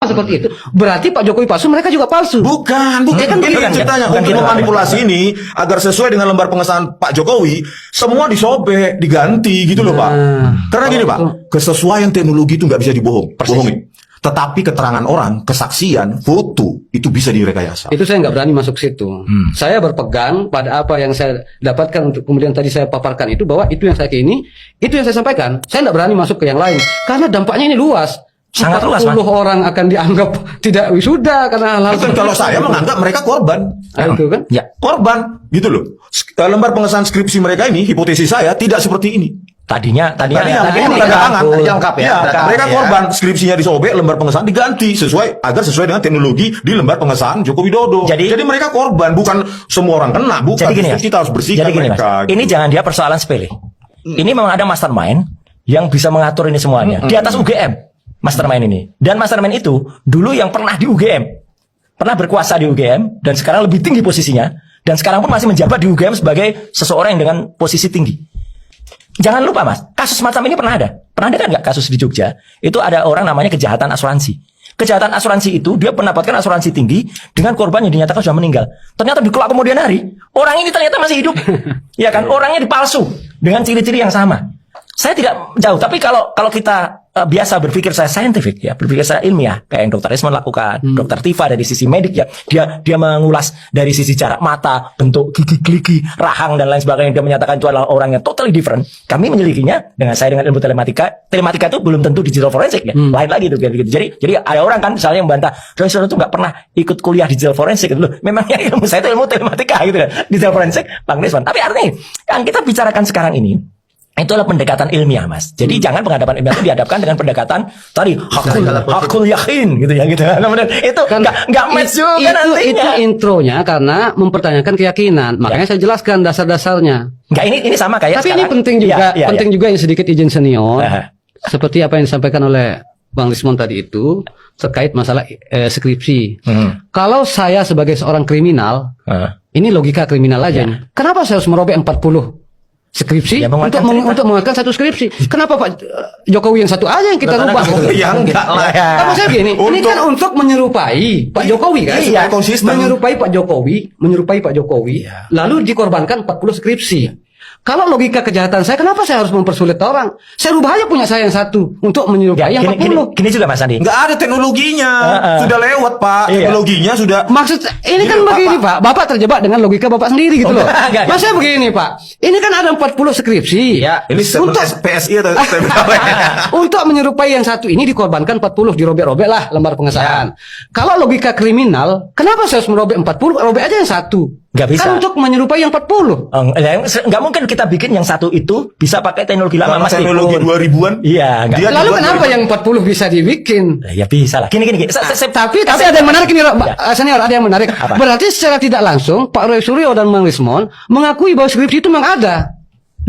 seperti itu, berarti Pak Jokowi palsu, mereka juga palsu. Bukan. Kan Ini bukan, ceritanya bukan untuk gitu. memanipulasi ini agar sesuai dengan lembar pengesahan Pak Jokowi, semua disobek, diganti gitu loh Pak. Karena gini Pak, kesesuaian teknologi itu nggak bisa bohongin. Tetapi keterangan orang, kesaksian, foto itu bisa direkayasa. Itu saya nggak berani masuk situ. Saya berpegang pada apa yang saya dapatkan untuk kemudian tadi saya paparkan itu, bahwa itu yang saya kini, itu yang saya sampaikan. Saya nggak berani masuk ke yang lain karena dampaknya ini luas. Sangat luas, 40 orang akan dianggap tidak wisuda karena hal-hal Kan kalau saya menganggap mereka korban. itu kan. Ya, Korban, gitu loh. Lembar pengesahan skripsi mereka ini, hipotesis saya tidak seperti ini. tadinya Tadi tanda tanda tangan. tangan. Tadi lengkap ya. Ya, Lengkap mereka ya. korban, skripsinya disobek, lembar pengesahan diganti agar sesuai dengan teknologi di lembar pengesahan Joko Widodo. Jadi mereka korban, bukan semua orang kena, bukan. Jadi gini ya, Kita harus bersihkan jadi gini, Mas, mereka. ini jangan dia persoalan sepele. Ini memang ada mastermind yang bisa mengatur ini semuanya di atas UGM. Mastermind ini, dan mastermind itu dulu yang pernah di UGM, pernah berkuasa di UGM, dan sekarang lebih tinggi posisinya, dan sekarang pun masih menjabat di UGM sebagai seseorang yang dengan posisi tinggi. Jangan lupa Mas, kasus macam ini pernah ada kan nggak kasus di Jogja? Itu ada orang namanya kejahatan asuransi. Kejahatan asuransi itu dia mendapatkan asuransi tinggi dengan korban yang dinyatakan sudah meninggal. Ternyata di kelak kemudian hari orang ini ternyata masih hidup, ya kan? Orangnya dipalsu dengan ciri-ciri yang sama. Saya tidak jauh, tapi kalau kita biasa berpikir saya saintifik ya, berpikir saya ilmiah, kayak yang Dr. Isman lakukan, Dr. Tifa dari sisi medik ya, dia mengulas dari sisi jarak mata, bentuk gigi-gigi, rahang dan lain sebagainya, dia menyatakan itu adalah orang yang totally different. Kami menyelidikinya dengan ilmu telematika. Telematika itu belum tentu digital forensik ya, lain lagi itu gitu. Jadi ada orang kan misalnya yang membantah, Roy itu nggak pernah ikut kuliah digital forensik gitu loh. Memangnya ilmu saya itu ilmu telematika gitu kan, digital forensik, Bang Desman. Tapi artinya yang kita bicarakan sekarang ini itulah pendekatan ilmiah Mas. Jadi jangan penghadapan ilmiah itu dihadapkan dengan pendekatan tadi hakul yakin gitu ya gitu. Itu nggak match juga nantinya. Itu intronya karena mempertanyakan keyakinan. Makanya saya jelaskan dasar-dasarnya. Enggak, ini sama kayak Tapi sekarang. ini penting juga, penting juga yang sedikit izin senior. Seperti apa yang disampaikan oleh Bang Lismon tadi itu terkait masalah skripsi. Kalau saya sebagai seorang kriminal, ini logika kriminal aja nih. Kenapa saya harus merobek 40 skripsi Ya, untuk menguatkan satu skripsi? Kenapa Pak Jokowi yang satu aja yang kita rubah? Ya enggak lah. Apa saya begini? Ini kan untuk menyerupai Pak Jokowi kan? Iya, konsisten. Menyerupai Pak Jokowi, lalu dikorbankan 40 skripsi. Kalau logika kejahatan saya, kenapa saya harus mempersulit orang? Saya rubah aja punya saya yang satu untuk menyerupai yang 40. Gini juga Mas Andi. Enggak ada teknologinya. Sudah lewat Pak. Iya. Teknologinya sudah. Maksud ini kan begini Pak, Bapak terjebak dengan logika Bapak sendiri gitu loh. enggak. Maksudnya begini Pak, ini kan ada 40 skripsi. Ya, Ini Untuk PSI atau untuk menyerupai yang satu ini dikorbankan 40, dirobek-robek lah lembar pengesahan. Kalau logika kriminal, kenapa saya harus merobek 40? Robek aja yang satu. Nggak bisa. Kan untuk menyerupai yang 40. Nggak mungkin kita bikin yang satu itu bisa pakai teknologi lama Mas. teknologi 2000-an. Iya, nggak. Dia Lalu dibuat kenapa 2000-an. yang 40 bisa dibikin? Ya bisa lah. Gini. Tapi ada yang menarik ini, senior, ada yang menarik. Apa? Berarti secara tidak langsung Pak Roy Suryo dan Bang Lismon mengakui bahwa skripsi itu memang ada.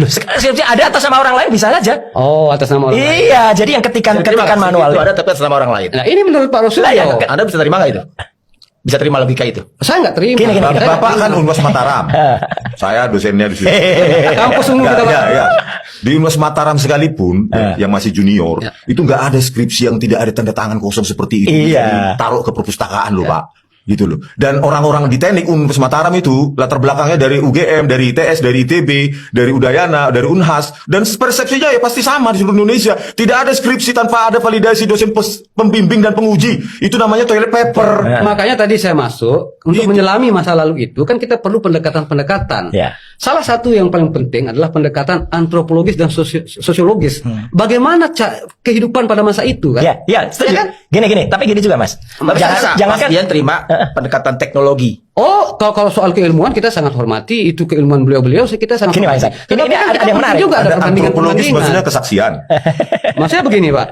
Loh, skripsi ada atas nama orang lain bisa saja. Oh, atas nama orang lain. Iya, jadi yang ketikan manual itu ada tapi atas nama orang lain. Nah, ini menurut Pak Roy Lah, ya, Suryo. Anda bisa terima nggak itu? Bisa terima logika itu? Saya nggak terima. Gini. Bapak kan Unwas Mataram. Saya dosennya di sini. Kampus ungu kita, Pak. Ya. Di Unwas Mataram sekalipun yang masih junior, itu nggak ada skripsi yang tidak ada tanda tangan kosong seperti itu. Iya. Taruh ke perpustakaan loh Pak. Gitu loh. Dan orang-orang di teknik Unpas Mataram itu latar belakangnya dari UGM, dari ITS, dari ITB, dari Udayana, dari Unhas, dan persepsinya ya pasti sama di seluruh Indonesia. Tidak ada skripsi tanpa ada validasi dosen pembimbing dan penguji. Itu namanya toilet paper. Makanya tadi saya masuk untuk menyelami masa lalu itu kan kita perlu pendekatan-pendekatan. Ya. Salah satu yang paling penting adalah pendekatan antropologis dan sosiologis. Bagaimana kehidupan pada masa itu kan? Ya, setuju. Ya kan? Gini, tapi gini juga Mas. Jangan kan dia terima pendekatan teknologi. Oh, kalau soal keilmuan kita sangat hormati, itu keilmuan beliau-beliau kita sangat Gini, hormati. Mas. Ini ada yang menarik. Juga ada Ada antropologis perbandingan-perbandingan. maksudnya kesaksian. Maksudnya begini Pak,